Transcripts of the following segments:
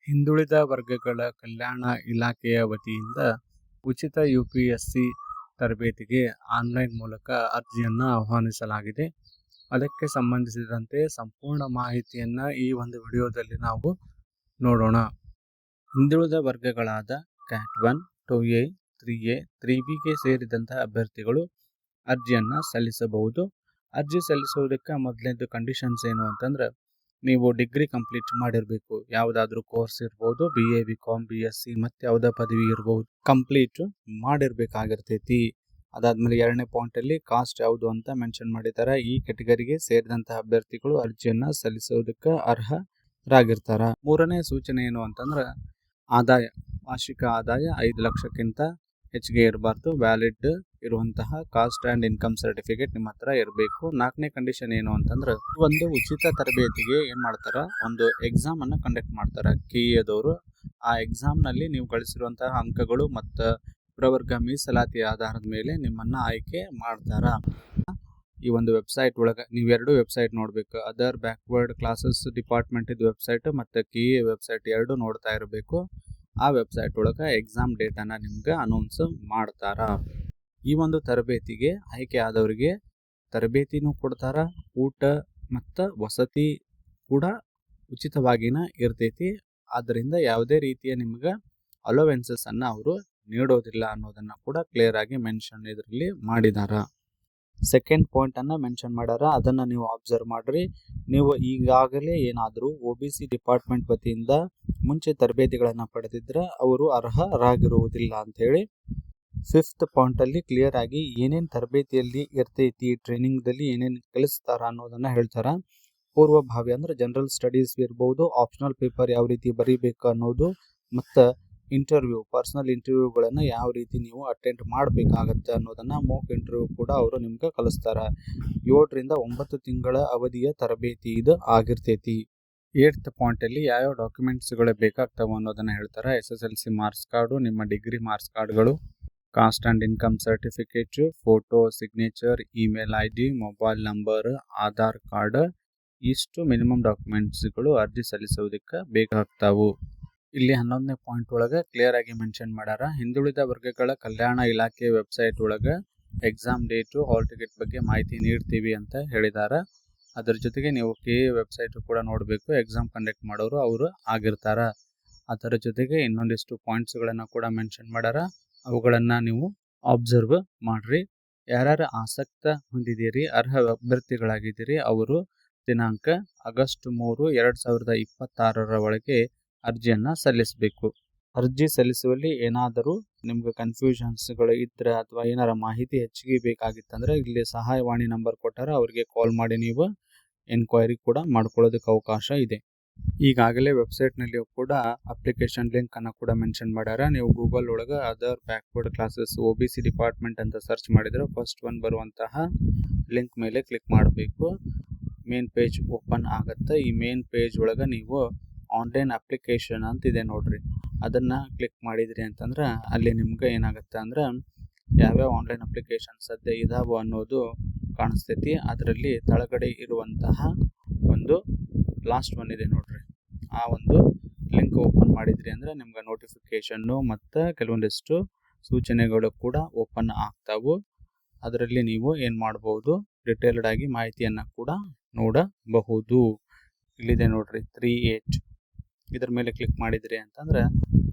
ಹಿಂದುಳಿದ ವರ್ಗಗಳ ಕಲ್ಯಾಣ ಇಲಾಖೆಯ ವತಿಯಿಂದ ಉಚಿತ ಯುಪಿಎಸ್ಸಿ ತರಬೇತಿಗೆ ಆನ್ಲೈನ್ ಮೂಲಕ ಅರ್ಜಿಯನ್ನು ಆಹ್ವಾನಿಸಲಾಗಿದೆ. ಅದಕ್ಕೆ ಸಂಬಂಧಿಸಿದಂತೆ ಸಂಪೂರ್ಣ ಮಾಹಿತಿಯನ್ನು ಈ ಒಂದು ವಿಡಿಯೋದಲ್ಲಿ ನಾವು ನೋಡೋಣ. ಹಿಂದುಳಿದ ವರ್ಗಗಳಾದ ಕ್ಯಾಟ್ 1, 2A, 3A, 3Bಗೆ ಸೇರಿದಂತಹ ಅಭ್ಯರ್ಥಿಗಳು ಅರ್ಜಿಯನ್ನು ಸಲ್ಲಿಸಬಹುದು. ಅರ್ಜಿ ಸಲ್ಲಿಸುವುದಕ್ಕೆ ಮೊದಲನೇದು ಕಂಡೀಷನ್ಸ್ ಏನು ಅಂತಂದ್ರೆ, ನೀವು ಡಿಗ್ರಿ ಕಂಪ್ಲೀಟ್ ಮಾಡಿರಬೇಕು. ಯಾವುದಾದ್ರೂ ಕೋರ್ಸ್ ಇರ್ಬೋದು, BA, BCom, BSc ಮತ್ತು ಯಾವುದೇ ಪದವಿ ಇರ್ಬೋದು, ಕಂಪ್ಲೀಟ್ ಮಾಡಿರ್ಬೇಕಾಗಿರ್ತೈತಿ. ಅದಾದ್ಮೇಲೆ ಎರಡನೇ ಪಾಯಿಂಟಲ್ಲಿ ಕಾಸ್ಟ್ ಯಾವುದು ಅಂತ ಮೆನ್ಷನ್ ಮಾಡಿದ್ದಾರೆ. ಈ ಕೆಟಗರಿಗೆ ಸೇರಿದಂತಹ ಅಭ್ಯರ್ಥಿಗಳು ಅರ್ಜಿಯನ್ನು ಸಲ್ಲಿಸೋದಕ್ಕೆ ಅರ್ಹರಾಗಿರ್ತಾರ. ಮೂರನೇ ಸೂಚನೆ ಏನು ಅಂತಂದ್ರೆ, ಆದಾಯ, ವಾರ್ಷಿಕ ಆದಾಯ 5 ಲಕ್ಷಕ್ಕಿಂತ ಹೆಚ್ಚಿಗೆ ಇರಬಾರ್ದು. ವ್ಯಾಲಿಡ್ ಇರುವಂತಹ ಕಾಸ್ಟ್ ಆ್ಯಂಡ್ ಇನ್ಕಮ್ ಸರ್ಟಿಫಿಕೇಟ್ ನಿಮ್ಮ ಹತ್ರ ಇರಬೇಕು. ನಾಲ್ಕನೇ ಕಂಡೀಷನ್ ಏನು ಅಂತಂದ್ರೆ, ಒಂದು ಉಚಿತ ತರಬೇತಿಗೆ ಏನು ಮಾಡ್ತಾರ, ಒಂದು ಎಕ್ಸಾಮ್ ಅನ್ನು ಕಂಡಕ್ಟ್ ಮಾಡ್ತಾರ KEAದವರು. ಆ ಎಕ್ಸಾಮ್ನಲ್ಲಿ ನೀವು ಗಳಿಸಿರುವಂತಹ ಅಂಕಗಳು ಮತ್ತು ಪ್ರವರ್ಗ ಮೀಸಲಾತಿ ಆಧಾರದ ಮೇಲೆ ನಿಮ್ಮನ್ನು ಆಯ್ಕೆ ಮಾಡ್ತಾರ. ಈ ಒಂದು ವೆಬ್ಸೈಟ್ ಒಳಗೆ ನೀವು ಎರಡು ವೆಬ್ಸೈಟ್ ನೋಡಬೇಕು. ಅದರ್ ಬ್ಯಾಕ್ವರ್ಡ್ ಕ್ಲಾಸಸ್ ಡಿಪಾರ್ಟ್ಮೆಂಟ್ ಇದು ವೆಬ್ಸೈಟ್ ಮತ್ತು KEA ವೆಬ್ಸೈಟ್ ಎರಡು ನೋಡ್ತಾ ಇರಬೇಕು. ಆ ವೆಬ್ಸೈಟ್ ಒಳಗೆ ಎಕ್ಸಾಮ್ ಡೇಟನ್ನು ನಿಮ್ಗೆ ಅನೌನ್ಸ್ ಮಾಡ್ತಾರ. ಈ ಒಂದು ತರಬೇತಿಗೆ ಆಯ್ಕೆ ಆದವರಿಗೆ ತರಬೇತಿನೂ ಕೊಡ್ತಾರ, ಊಟ ಮತ್ತು ವಸತಿ ಕೂಡ ಉಚಿತವಾಗಿನ ಇರ್ತೈತಿ. ಆದ್ದರಿಂದ ಯಾವುದೇ ರೀತಿಯ ನಿಮ್ಗೆ ಅಲೋವೆನ್ಸಸ್ ಅನ್ನು ಅವರು ನೀಡೋದಿಲ್ಲ ಅನ್ನೋದನ್ನು ಕೂಡ ಕ್ಲಿಯರ್ ಆಗಿ ಮೆನ್ಷನ್ ಇದರಲ್ಲಿ ಮಾಡಿದಾರ. ಸೆಕೆಂಡ್ ಪಾಯಿಂಟ್ ಅನ್ನ ಮೆನ್ಷನ್ ಮಾಡ್ಯಾರ, ಅದನ್ನ ನೀವು ಅಬ್ಸರ್ವ್ ಮಾಡ್ರಿ. ನೀವು ಈಗಾಗಲೇ ಏನಾದರೂ OBC ಡಿಪಾರ್ಟ್ಮೆಂಟ್ ವತಿಯಿಂದ ಮುಂಚೆ ತರಬೇತಿಗಳನ್ನು ಪಡೆದಿದ್ರೆ ಅವರು ಅರ್ಹರಾಗಿರುವುದಿಲ್ಲ ಅಂತ ಹೇಳಿ ಫಿಫ್ತ್ ಪಾಯಿಂಟ್ ಅಲ್ಲಿ ಕ್ಲಿಯರ್ ಆಗಿ ಏನೇನು ತರಬೇತಿಯಲ್ಲಿ ಇರ್ತೈತಿ, ಟ್ರೈನಿಂಗ್ದಲ್ಲಿ ಏನೇನು ಕಲಿಸ್ತಾರ ಅನ್ನೋದನ್ನ ಹೇಳ್ತಾರ. ಪೂರ್ವಭಾವಿ ಅಂದ್ರೆ ಜನರಲ್ ಸ್ಟಡೀಸ್ ಇರ್ಬೋದು, ಆಪ್ಷನಲ್ ಪೇಪರ್ ಯಾವ ರೀತಿ ಬರೀಬೇಕು ಅನ್ನೋದು, ಮತ್ತು ಇಂಟರ್ವ್ಯೂ, ಪರ್ಸನಲ್ ಇಂಟರ್ವ್ಯೂಗಳನ್ನು ಯಾವ ರೀತಿ ನೀವು ಅಟೆಂಡ್ ಮಾಡಬೇಕಾಗತ್ತೆ ಅನ್ನೋದನ್ನ ಮೋಕ್ ಇಂಟರ್ವ್ಯೂ ಕೂಡ ಅವರು ನಿಮ್ಗೆ ಕಲಿಸ್ತಾರ. 7 ರಿಂದ 9 ತಿಂಗಳ ಅವಧಿಯ ತರಬೇತಿ ಇದು ಆಗಿರ್ತೈತಿ. 8th ಪಾಯಿಂಟಲ್ಲಿ ಯಾವ್ಯಾವ ಡಾಕ್ಯುಮೆಂಟ್ಸ್ಗಳು ಬೇಕಾಗ್ತಾವೆ ಅನ್ನೋದನ್ನ ಹೇಳ್ತಾರೆ. SSLC ಮಾರ್ಕ್ಸ್ ಕಾರ್ಡು, ನಿಮ್ಮ ಡಿಗ್ರಿ ಮಾರ್ಕ್ಸ್ ಕಾರ್ಡ್ಗಳು, cost and income certificate, photo, signature, email ID, mobile number, Aadhaar card, ಇಷ್ಟು ಮಿನಿಮಮ್ ಡಾಕ್ಯುಮೆಂಟ್ಸ್ಗಳು ಅರ್ಜಿ ಸಲ್ಲಿಸೋದಕ್ಕೆ ಬೇಕಾಗ್ತಾವು. ಇಲ್ಲಿ 11ನೇ ಪಾಯಿಂಟ್ ಒಳಗೆ ಕ್ಲಿಯರ್ ಆಗಿ ಮೆನ್ಷನ್ ಮಾಡ್ಯಾರ, ಹಿಂದುಳಿದ ವರ್ಗಗಳ ಕಲ್ಯಾಣ ಇಲಾಖೆ ವೆಬ್ಸೈಟ್ ಒಳಗೆ ಎಕ್ಸಾಮ್ ಡೇಟು, ಹಾಲ್ ಟಿಕೆಟ್ ಬಗ್ಗೆ ಮಾಹಿತಿ ನೀಡ್ತೀವಿ ಅಂತ ಹೇಳಿದ್ದಾರೆ. ಅದರ ಜೊತೆಗೆ ನೀವು KEA ವೆಬ್ಸೈಟ್ ಕೂಡ ನೋಡಬೇಕು. ಎಕ್ಸಾಮ್ ಕಂಡಕ್ಟ್ ಮಾಡೋರು ಅವರು ಆಗಿರ್ತಾರ. ಅದರ ಜೊತೆಗೆ ಇನ್ನೊಂದಿಷ್ಟು ಪಾಯಿಂಟ್ಸ್ಗಳನ್ನು ಕೂಡ ಮೆನ್ಷನ್ ಮಾಡ್ಯಾರ, ಅವುಗಳನ್ನು ನೀವು ಅಬ್ಸರ್ವ್ ಮಾಡ್ರಿ. ಯಾರ್ಯಾರು ಆಸಕ್ತ ಹೊಂದಿದ್ದೀರಿ, ಅರ್ಹ ಅಭ್ಯರ್ಥಿಗಳಾಗಿದ್ದೀರಿ, ಅವರು ದಿನಾಂಕ ಆಗಸ್ಟ್ 3, 2026 ಒಳಗೆ ಅರ್ಜಿಯನ್ನು ಸಲ್ಲಿಸಬೇಕು. ಅರ್ಜಿ ಸಲ್ಲಿಸುವಲ್ಲಿ ಏನಾದರೂ ನಿಮ್ಗೆ ಕನ್ಫ್ಯೂಷನ್ಸ್ಗಳು ಇದ್ರೆ ಅಥವಾ ಏನಾರ ಮಾಹಿತಿ ಹೆಚ್ಚಿಗೆ ಬೇಕಾಗಿತ್ತಂದ್ರೆ ಇಲ್ಲಿ ಸಹಾಯವಾಣಿ ನಂಬರ್ ಕೊಟ್ಟಾರ, ಅವರಿಗೆ ಕಾಲ್ ಮಾಡಿ ನೀವು ಎನ್ಕ್ವೈರಿ ಕೂಡ ಮಾಡ್ಕೊಳ್ಳೋದಕ್ಕೆ ಅವಕಾಶ ಇದೆ. ಈಗಾಗಲೇ ವೆಬ್ಸೈಟ್ನಲ್ಲಿ ಕೂಡ ಅಪ್ಲಿಕೇಶನ್ ಲಿಂಕ್ ಅನ್ನು ಕೂಡ ಮೆನ್ಷನ್ ಮಾಡ್ಯಾರ. ನೀವು ಗೂಗಲ್ ಒಳಗೆ other backward classes OBC department ಅಂತ ಸರ್ಚ್ ಮಾಡಿದ್ರೆ ಫಸ್ಟ್ ಒನ್ ಬರುವಂತಹ ಲಿಂಕ್ ಮೇಲೆ ಕ್ಲಿಕ್ ಮಾಡಬೇಕು. ಮೇನ್ ಪೇಜ್ ಓಪನ್ ಆಗುತ್ತೆ. ಈ ಮೇನ್ ಪೇಜ್ ಒಳಗೆ ನೀವು ಆನ್ಲೈನ್ ಅಪ್ಲಿಕೇಶನ್ ಅಂತಿದೆ ನೋಡ್ರಿ, ಅದನ್ನು ಕ್ಲಿಕ್ ಮಾಡಿದ್ರಿ ಅಂತಂದ್ರೆ ಅಲ್ಲಿ ನಿಮ್ಗೆ ಏನಾಗುತ್ತೆ ಅಂದ್ರೆ ಯಾವ್ಯಾವ ಆನ್ಲೈನ್ ಅಪ್ಲಿಕೇಶನ್ ಸದ್ಯ ಇದಾವೆ ಅನ್ನೋದು ಕಾಣಿಸ್ತೈತಿ. ಅದರಲ್ಲಿ ತಳಗಡೆ ಇರುವಂತಹ ಒಂದು ಲಾಸ್ಟ್ ಒನ್ ಇದೆ ನೋಡ್ರಿ, ಆ ಒಂದು ಲಿಂಕ್ ಓಪನ್ ಮಾಡಿದ್ರಿ ಅಂದ್ರೆ ನಿಮ್ಗೆ ನೋಟಿಫಿಕೇಶನ್ನು ಮತ್ತು ಕೆಲವೊಂದಿಷ್ಟು ಸೂಚನೆಗಳು ಕೂಡ ಓಪನ್ ಆಗ್ತಾವು. ಅದರಲ್ಲಿ ನೀವು ಏನು ಮಾಡ್ಬೋದು, ಡಿಟೇಲ್ಡ್ ಆಗಿ ಮಾಹಿತಿಯನ್ನು ಕೂಡ ನೋಡಬಹುದು. ಇಲ್ಲಿದೆ ನೋಡ್ರಿ 3H, ಇದ್ರ ಮೇಲೆ ಕ್ಲಿಕ್ ಮಾಡಿದ್ರಿ ಅಂತಂದ್ರೆ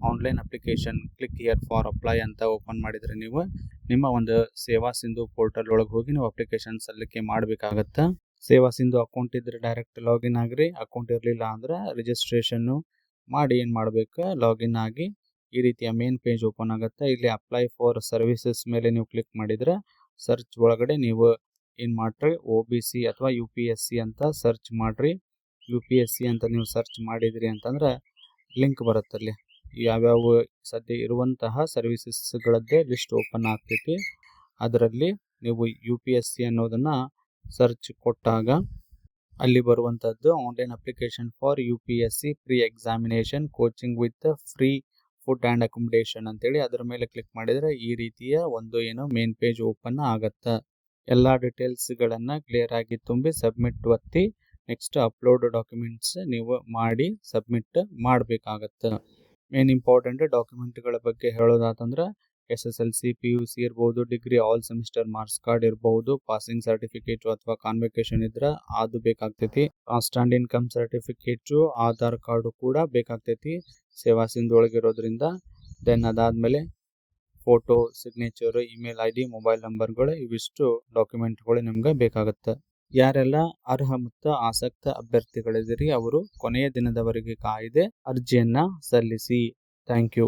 online application, click here for apply ಅಂತ ಓಪನ್ ಮಾಡಿದ್ರೆ ನೀವು ನಿಮ್ಮ ಒಂದು ಸೇವಾ ಸಿಂಧು ಪೋರ್ಟಲ್ ಒಳಗೆ ಹೋಗಿ ನೀವು ಅಪ್ಲಿಕೇಶನ್ ಸಲ್ಲಿಕೆ ಮಾಡಬೇಕಾಗತ್ತೆ. ಸೇವಾ ಸಿಂಧು ಅಕೌಂಟ್ ಇದ್ರೆ ಡೈರೆಕ್ಟ್ ಲಾಗಿನ್ ಆಗ್ರಿ, ಅಕೌಂಟ್ ಇರಲಿಲ್ಲ ಅಂದ್ರೆ ರಿಜಿಸ್ಟ್ರೇಷನ್ನು ಮಾಡಿ ಏನು ಮಾಡಬೇಕು, ಲಾಗಿನ್ ಆಗಿ ಈ ರೀತಿಯ ಮೇನ್ ಪೇಜ್ ಓಪನ್ ಆಗುತ್ತೆ. ಇಲ್ಲಿ ಅಪ್ಲೈ ಫಾರ್ ಸರ್ವಿಸಸ್ ಮೇಲೆ ನೀವು ಕ್ಲಿಕ್ ಮಾಡಿದ್ರೆ ಸರ್ಚ್ ಒಳಗಡೆ ನೀವು ಏನು ಮಾಡ್ರಿ, OBC ಅಥವಾ UPSC ಅಂತ ಸರ್ಚ್ ಮಾಡ್ರಿ. UPSC ಅಂತ ನೀವು ಸರ್ಚ್ ಮಾಡಿದ್ರಿ ಅಂತಂದ್ರೆ ಲಿಂಕ್ ಬರುತ್ತಲ್ಲಿ ಯಾವ್ಯಾವ ಸದ್ಯ ಇರುವಂತಹ ಸರ್ವಿಸಸ್ಗಳದ್ದೇ ಲಿಸ್ಟ್ ಓಪನ್ ಆಗ್ತೈತಿ. ಅದರಲ್ಲಿ ನೀವು UPSC ಅನ್ನೋದನ್ನು ಸರ್ಚ್ ಕೊಟ್ಟಾಗ ಅಲ್ಲಿ ಬರುವಂಥದ್ದು online application for UPSC pre examination coaching with free food and accommodation ಅಂತೇಳಿ ಅದರ ಮೇಲೆ ಕ್ಲಿಕ್ ಮಾಡಿದರೆ ಈ ರೀತಿಯ ಒಂದು ಏನು ಮೇನ್ ಪೇಜ್ ಓಪನ್ ಆಗುತ್ತೆ. ಎಲ್ಲ ಡೀಟೇಲ್ಸ್ಗಳನ್ನು ಕ್ಲಿಯರ್ ಆಗಿ ತುಂಬಿ ಸಬ್ಮಿಟ್ ಒತ್ತಿ ನೆಕ್ಸ್ಟ್ ಅಪ್ಲೋಡ್ ಡಾಕ್ಯುಮೆಂಟ್ಸ್ ನೀವು ಮಾಡಿ ಸಬ್ಮಿಟ್ ಮಾಡಬೇಕಾಗತ್ತೆ. ಮೇನ್ ಇಂಪಾರ್ಟೆಂಟ್ ಡಾಕ್ಯುಮೆಂಟ್ಗಳ ಬಗ್ಗೆ ಹೇಳೋದಾತಂದ್ರೆ SSLC PUC ಇರ್ಬೋದು, degree all semester marks card ಇರ್ಬೋದು, ಪಾಸಿಂಗ್ ಸರ್ಟಿಫಿಕೇಟ್ ಅಥವಾ ಕಾನ್ವೆಕೇಶನ್ ಇದ್ರೆ ಅದು ಬೇಕಾಗ್ತೈತಿ. Constant income certificate, Aadhaar card ಕೂಡ ಬೇಕಾಗ್ತೈತಿ ಸೇವಾ ಸಿಂಧು ಒಳಗಿರೋದ್ರಿಂದ. ದೆನ್ ಅದಾದ್ಮೇಲೆ photo, signature, email ID, mobile ನಂಬರ್ಗಳು ಇವಿಷ್ಟು ಡಾಕ್ಯುಮೆಂಟ್ಗಳು ನಿಮ್ಗೆ ಬೇಕಾಗುತ್ತೆ. ಯಾರೆಲ್ಲ ಅರ್ಹ ಮತ್ತು ಆಸಕ್ತ ಅಭ್ಯರ್ಥಿಗಳಿದ್ದೀರಿ ಅವರು ಕೊನೆಯ ದಿನದವರೆಗೆ ಕಾಯ್ದೆ ಅರ್ಜಿಯನ್ನ ಸಲ್ಲಿಸಿ. Thank you.